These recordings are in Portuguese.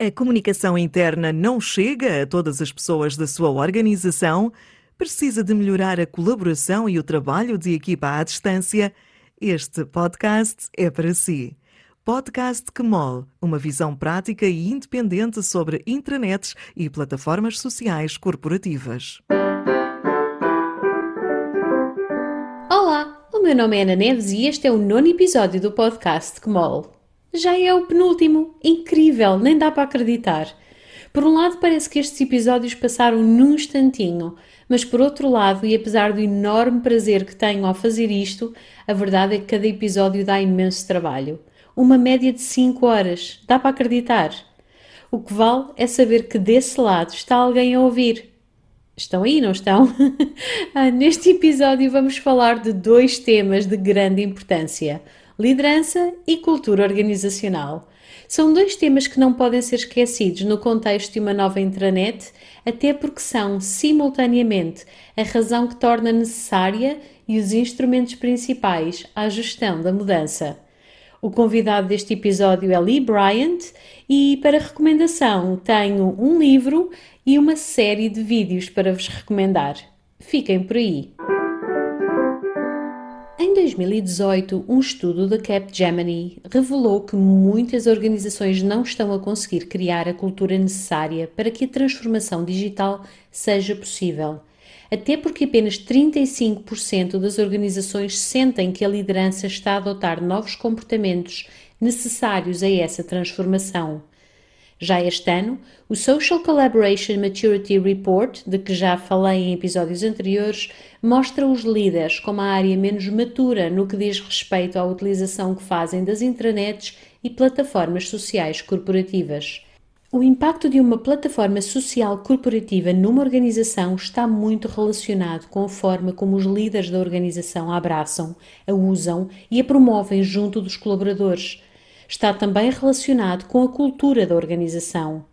A comunicação interna não chega a todas as pessoas da sua organização? Precisa de melhorar a colaboração e o trabalho de equipa à distância? Este podcast é para si. Podcast QMOL, uma visão prática e independente sobre intranets e plataformas sociais corporativas. Olá, o meu nome é Ana Neves e este é o nono episódio do podcast QMOL. Já é o penúltimo, incrível, nem dá para acreditar. Por um lado parece que estes episódios passaram num instantinho, mas por outro lado, e apesar do enorme prazer que tenho ao fazer isto, a verdade é que cada episódio dá imenso trabalho. Uma média de 5 horas, dá para acreditar? O que vale é saber que desse lado está alguém a ouvir. Estão aí, não estão? Neste episódio vamos falar de dois temas de grande importância: liderança e cultura organizacional. São dois temas que não podem ser esquecidos no contexto de uma nova intranet, até porque são, simultaneamente, a razão que torna necessária e os instrumentos principais à gestão da mudança. O convidado deste episódio é Lee Bryant e, para recomendação, tenho um livro e uma série de vídeos para vos recomendar. Fiquem por aí. Em 2018, um estudo da Capgemini revelou que muitas organizações não estão a conseguir criar a cultura necessária para que a transformação digital seja possível. Até porque apenas 35% das organizações sentem que a liderança está a adotar novos comportamentos necessários a essa transformação. Já este ano, o Social Collaboration Maturity Report, de que já falei em episódios anteriores, mostra os líderes como a área menos matura no que diz respeito à utilização que fazem das intranets e plataformas sociais corporativas. O impacto de uma plataforma social corporativa numa organização está muito relacionado com a forma como os líderes da organização a abraçam, a usam e a promovem junto dos colaboradores. Está também relacionado com a cultura da organização.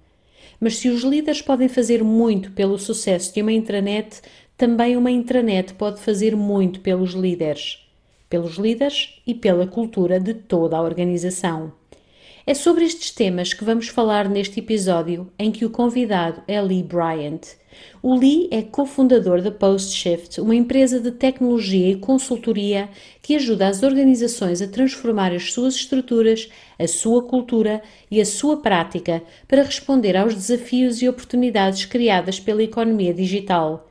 Mas se os líderes podem fazer muito pelo sucesso de uma intranet, também uma intranet pode fazer muito pelos líderes e pela cultura de toda a organização. É sobre estes temas que vamos falar neste episódio, em que o convidado é Lee Bryant. O Lee é cofundador da PostShift, uma empresa de tecnologia e consultoria que ajuda as organizações a transformar as suas estruturas, a sua cultura e a sua prática para responder aos desafios e oportunidades criadas pela economia digital.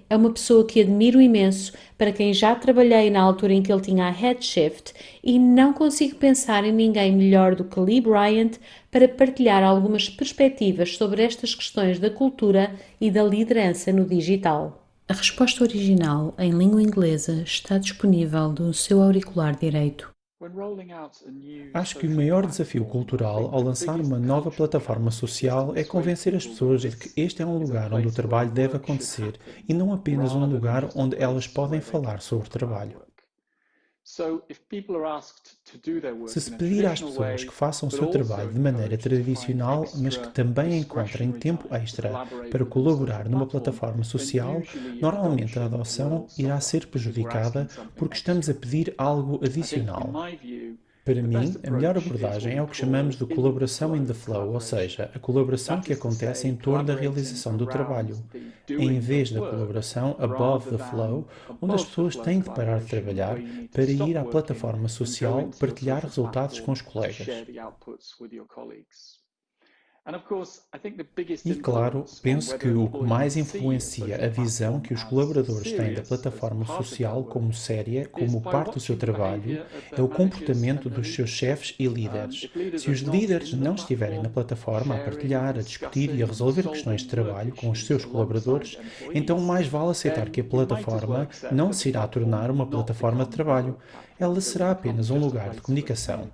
É uma pessoa que admiro imenso, para quem já trabalhei na altura em que ele tinha a Headshift, e não consigo pensar em ninguém melhor do que Lee Bryant para partilhar algumas perspectivas sobre estas questões da cultura e da liderança no digital. A resposta original em língua inglesa está disponível no seu auricular direito. Acho que o maior desafio cultural ao lançar uma nova plataforma social é convencer as pessoas de que este é um lugar onde o trabalho deve acontecer e não apenas um lugar onde elas podem falar sobre trabalho. Se se pedir às pessoas que façam o seu trabalho de maneira tradicional, mas que também encontrem tempo extra para colaborar numa plataforma social, normalmente a adoção irá ser prejudicada porque estamos a pedir algo adicional. Para mim, a melhor abordagem é o que chamamos de colaboração in the flow, ou seja, a colaboração que acontece em torno da realização do trabalho, em vez da colaboração above the flow, onde as pessoas têm de parar de trabalhar para ir à plataforma social partilhar resultados com os colegas. E claro, penso que o que mais influencia a visão que os colaboradores têm da plataforma social como séria, como parte do seu trabalho, é o comportamento dos seus chefes e líderes. Se os líderes não estiverem na plataforma a partilhar, a discutir e a resolver questões de trabalho com os seus colaboradores, então mais vale aceitar que a plataforma não se irá tornar uma plataforma de trabalho. Ela será apenas um lugar de comunicação.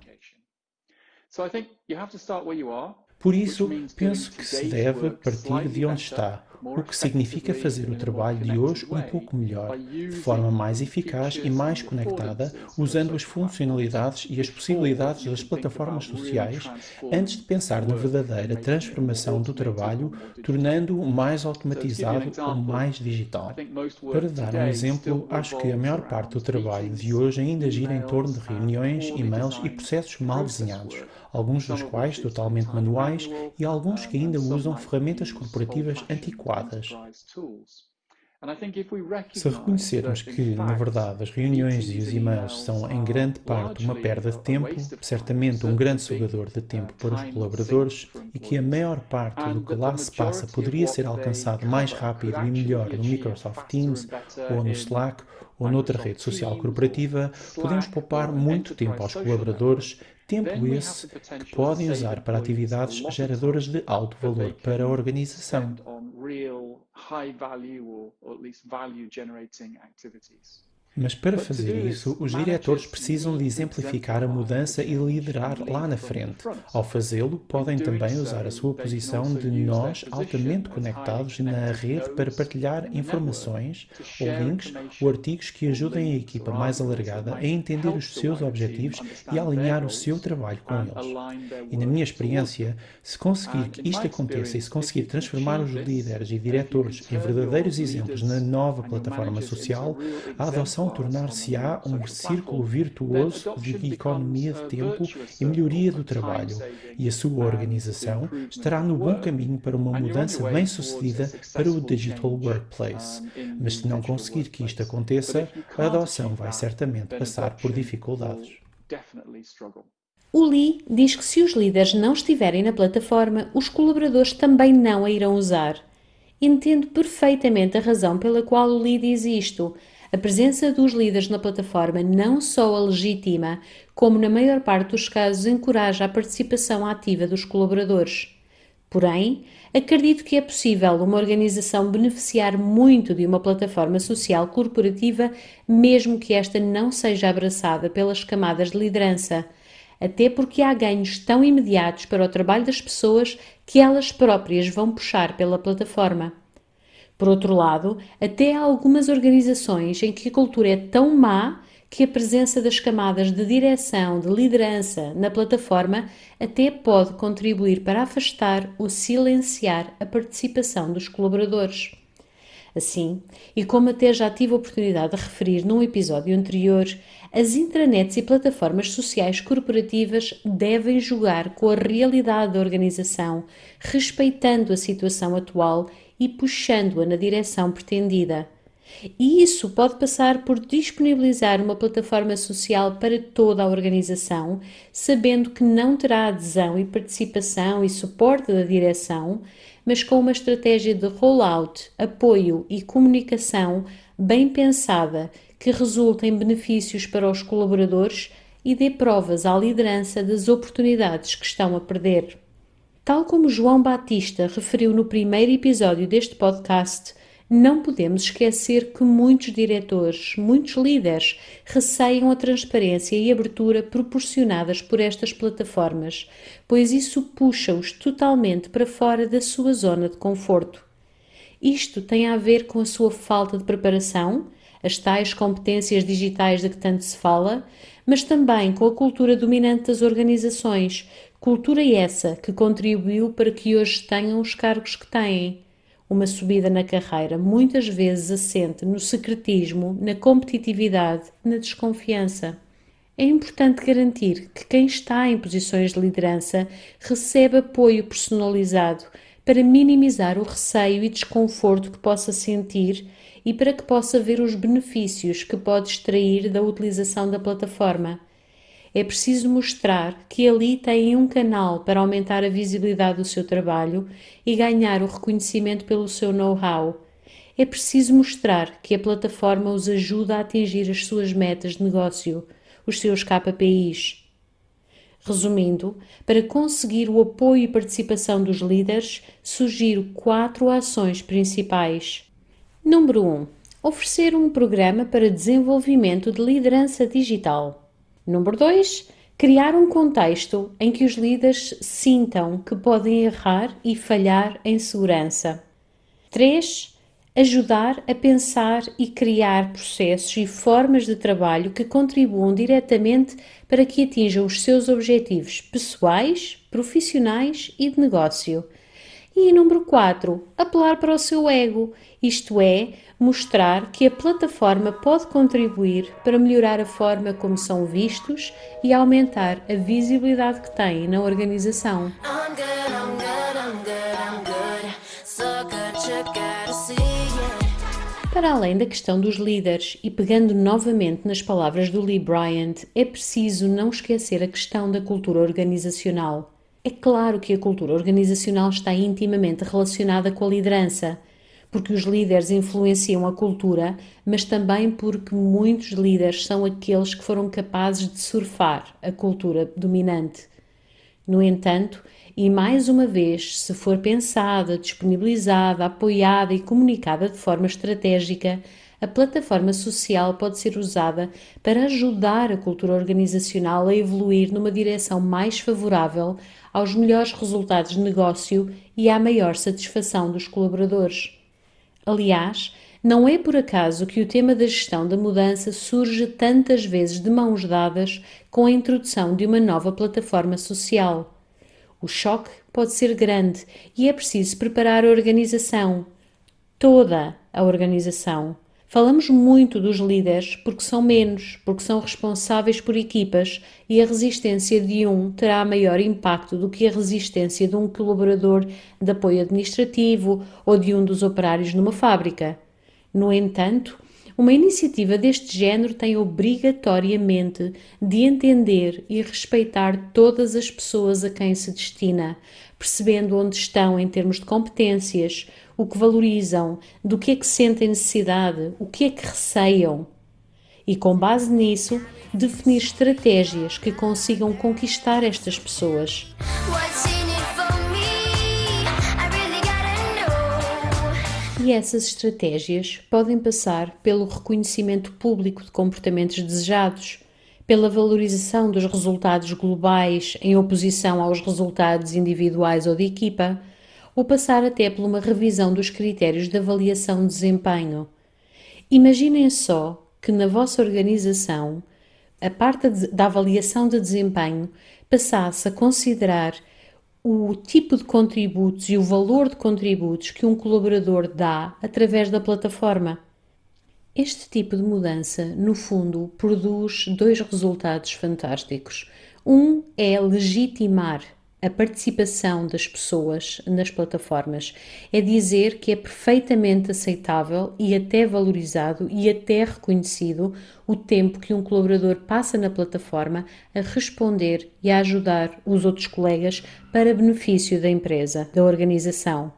Por isso, penso que se deve partir de onde está. o que significa fazer o trabalho de hoje um pouco melhor, de forma mais eficaz e mais conectada, usando as funcionalidades e as possibilidades das plataformas sociais, antes de pensar na verdadeira transformação do trabalho, tornando-o mais automatizado ou mais digital. Para dar um exemplo, acho que a maior parte do trabalho de hoje ainda gira em torno de reuniões, e-mails e processos mal desenhados, alguns dos quais totalmente manuais e alguns que ainda usam ferramentas corporativas antiquadas. Se reconhecermos que, na verdade, as reuniões e os e-mails são em grande parte uma perda de tempo, certamente um grande sugador de tempo para os colaboradores, e que a maior parte do que lá se passa poderia ser alcançado mais rápido e melhor no Microsoft Teams, ou no Slack, ou noutra rede social corporativa, podemos poupar muito tempo aos colaboradores, tempo esse que podem usar para atividades geradoras de alto valor para a organização. Mas para fazer isso, os diretores precisam de exemplificar a mudança e liderar lá na frente. Ao fazê-lo, podem também usar a sua posição de nós altamente conectados na rede para partilhar informações, ou links, ou artigos que ajudem a equipa mais alargada a entender os seus objetivos e a alinhar o seu trabalho com eles. E na minha experiência, se conseguir que isto aconteça e se conseguir transformar os líderes e diretores em verdadeiros exemplos na nova plataforma social, a adoção tornar-se-á um círculo virtuoso de economia de tempo e melhoria do trabalho, e a sua organização estará no bom caminho para uma mudança bem-sucedida para o Digital Workplace. Mas se não conseguir que isto aconteça, a adoção vai certamente passar por dificuldades. O Lee diz que se os líderes não estiverem na plataforma, os colaboradores também não a irão usar. Entendo perfeitamente a razão pela qual o Lee diz isto. A presença dos líderes na plataforma não só a legitima, como na maior parte dos casos encoraja a participação ativa dos colaboradores. Porém, acredito que é possível uma organização beneficiar muito de uma plataforma social corporativa, mesmo que esta não seja abraçada pelas camadas de liderança, até porque há ganhos tão imediatos para o trabalho das pessoas que elas próprias vão puxar pela plataforma. Por outro lado, até há algumas organizações em que a cultura é tão má que a presença das camadas de direção, de liderança na plataforma até pode contribuir para afastar ou silenciar a participação dos colaboradores. Assim, e como até já tive a oportunidade de referir num episódio anterior, as intranets e plataformas sociais corporativas devem jogar com a realidade da organização, respeitando a situação atual e puxando-a na direção pretendida. E isso pode passar por disponibilizar uma plataforma social para toda a organização, sabendo que não terá adesão e participação e suporte da direção, mas com uma estratégia de rollout, apoio e comunicação bem pensada que resulte em benefícios para os colaboradores e dê provas à liderança das oportunidades que estão a perder. Tal como João Batista referiu no primeiro episódio deste podcast, não podemos esquecer que muitos diretores, muitos líderes, receiam a transparência e abertura proporcionadas por estas plataformas, pois isso puxa-os totalmente para fora da sua zona de conforto. Isto tem a ver com a sua falta de preparação, as tais competências digitais de que tanto se fala, mas também com a cultura dominante das organizações, cultura essa que contribuiu para que hoje tenham os cargos que têm. Uma subida na carreira muitas vezes assente no secretismo, na competitividade, na desconfiança. É importante garantir que quem está em posições de liderança recebe apoio personalizado para minimizar o receio e desconforto que possa sentir e para que possa ver os benefícios que pode extrair da utilização da plataforma. É preciso mostrar que ali têm um canal para aumentar a visibilidade do seu trabalho e ganhar o reconhecimento pelo seu know-how. É preciso mostrar que a plataforma os ajuda a atingir as suas metas de negócio, os seus KPIs. Resumindo, para conseguir o apoio e participação dos líderes, sugiro 4 ações principais. Número 1. Oferecer um programa para desenvolvimento de liderança digital. Número 2. Criar um contexto em que os líderes sintam que podem errar e falhar em segurança. 3. Ajudar a pensar e criar processos e formas de trabalho que contribuam diretamente para que atinjam os seus objetivos pessoais, profissionais e de negócio. E número 4, apelar para o seu ego, isto é, mostrar que a plataforma pode contribuir para melhorar a forma como são vistos e aumentar a visibilidade que têm na organização. Para além da questão dos líderes, e pegando novamente nas palavras do Lee Bryant, é preciso não esquecer a questão da cultura organizacional. É claro que a cultura organizacional está intimamente relacionada com a liderança, porque os líderes influenciam a cultura, mas também porque muitos líderes são aqueles que foram capazes de surfar a cultura dominante. No entanto, e mais uma vez, se for pensada, disponibilizada, apoiada e comunicada de forma estratégica, a plataforma social pode ser usada para ajudar a cultura organizacional a evoluir numa direção mais favorável aos melhores resultados de negócio e à maior satisfação dos colaboradores. Aliás, não é por acaso que o tema da gestão da mudança surge tantas vezes de mãos dadas com a introdução de uma nova plataforma social. O choque pode ser grande e é preciso preparar a organização, toda a organização. Falamos muito dos líderes porque são menos, porque são responsáveis por equipas e a resistência de um terá maior impacto do que a resistência de um colaborador de apoio administrativo ou de um dos operários numa fábrica. No entanto, uma iniciativa deste género tem obrigatoriamente de entender e respeitar todas as pessoas a quem se destina, percebendo onde estão em termos de competências, o que valorizam, do que é que sentem necessidade, o que é que receiam. E com base nisso, definir estratégias que consigam conquistar estas pessoas. E essas estratégias podem passar pelo reconhecimento público de comportamentos desejados, pela valorização dos resultados globais em oposição aos resultados individuais ou de equipa, ou passar até por uma revisão dos critérios de avaliação de desempenho. Imaginem só que na vossa organização a parte da avaliação de desempenho passasse a considerar o tipo de contributos e o valor de contributos que um colaborador dá através da plataforma. Este tipo de mudança, no fundo, produz dois resultados fantásticos. Um é legitimar a participação das pessoas nas plataformas, é dizer que é perfeitamente aceitável e até valorizado e até reconhecido o tempo que um colaborador passa na plataforma a responder e a ajudar os outros colegas para benefício da empresa, da organização.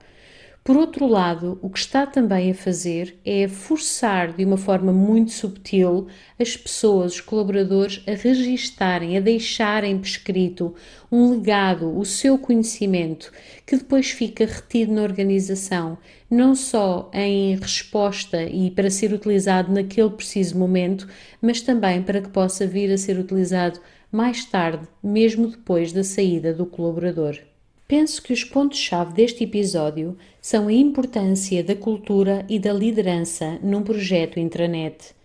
Por outro lado, o que está também a fazer é forçar de uma forma muito subtil as pessoas, os colaboradores, a registarem, a deixarem por escrito um legado, o seu conhecimento, que depois fica retido na organização, não só em resposta e para ser utilizado naquele preciso momento, mas também para que possa vir a ser utilizado mais tarde, mesmo depois da saída do colaborador. Penso que os pontos-chave deste episódio são a importância da cultura e da liderança num projeto intranet.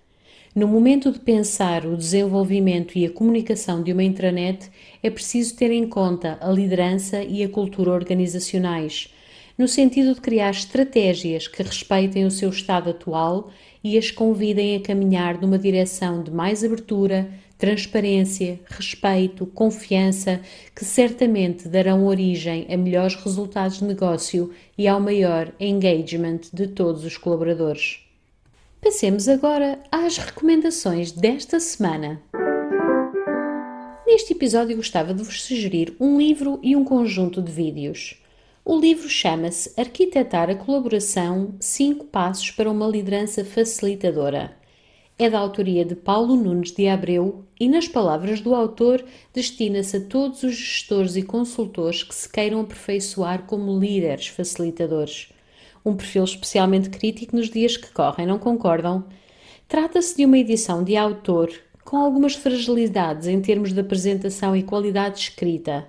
No momento de pensar o desenvolvimento e a comunicação de uma intranet, é preciso ter em conta a liderança e a cultura organizacionais, no sentido de criar estratégias que respeitem o seu estado atual e as convidem a caminhar numa direção de mais abertura, transparência, respeito, confiança, que certamente darão origem a melhores resultados de negócio e ao maior engagement de todos os colaboradores. Passemos agora às recomendações desta semana. Neste episódio gostava de vos sugerir um livro e um conjunto de vídeos. O livro chama-se Arquitetar a Colaboração: 5 Passos para uma Liderança Facilitadora. É da autoria de Paulo Nunes de Abreu e, nas palavras do autor, destina-se a todos os gestores e consultores que se queiram aperfeiçoar como líderes facilitadores. Um perfil especialmente crítico nos dias que correm, não concordam? Trata-se de uma edição de autor com algumas fragilidades em termos de apresentação e qualidade de escrita.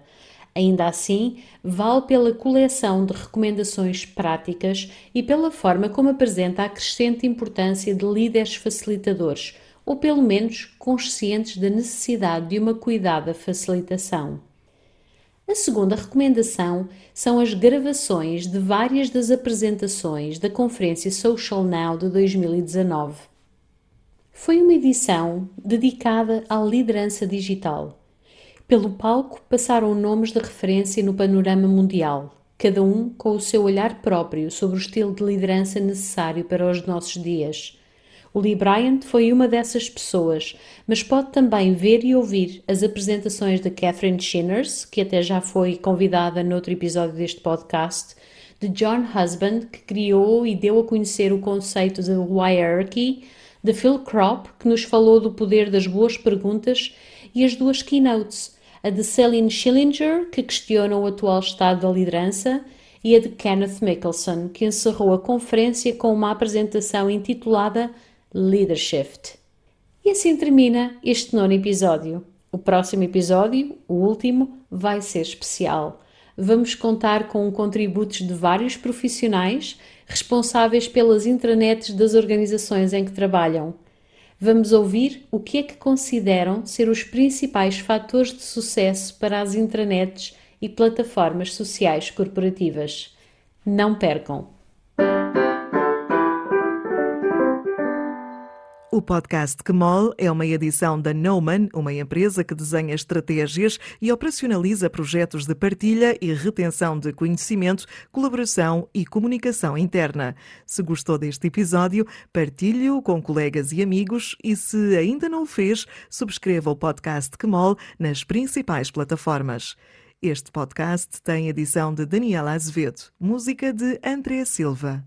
Ainda assim, vale pela coleção de recomendações práticas e pela forma como apresenta a crescente importância de líderes facilitadores, ou pelo menos conscientes da necessidade de uma cuidada facilitação. A segunda recomendação são as gravações de várias das apresentações da Conferência Social Now de 2019. Foi uma edição dedicada à liderança digital. Pelo palco passaram nomes de referência no panorama mundial, cada um com o seu olhar próprio sobre o estilo de liderança necessário para os nossos dias. O Lee Bryant foi uma dessas pessoas, mas pode também ver e ouvir as apresentações de Catherine Shinners, que até já foi convidada noutro episódio deste podcast, de John Husband, que criou e deu a conhecer o conceito de hierarchy, de Phil Kropp, que nos falou do poder das boas perguntas, e as duas keynotes, a de Celine Schillinger, que questiona o atual estado da liderança, e a de Kenneth Mickelson, que encerrou a conferência com uma apresentação intitulada Leadership. E assim termina este 9º episódio. O próximo episódio, o último, vai ser especial. Vamos contar com contributos de vários profissionais responsáveis pelas intranets das organizações em que trabalham. Vamos ouvir o que é que consideram ser os principais fatores de sucesso para as intranets e plataformas sociais corporativas. Não percam! O podcast QMOL é uma edição da Knowman, uma empresa que desenha estratégias e operacionaliza projetos de partilha e retenção de conhecimento, colaboração e comunicação interna. Se gostou deste episódio, partilhe-o com colegas e amigos e, se ainda não o fez, subscreva o podcast QMOL nas principais plataformas. Este podcast tem edição de Daniela Azevedo, música de André Silva.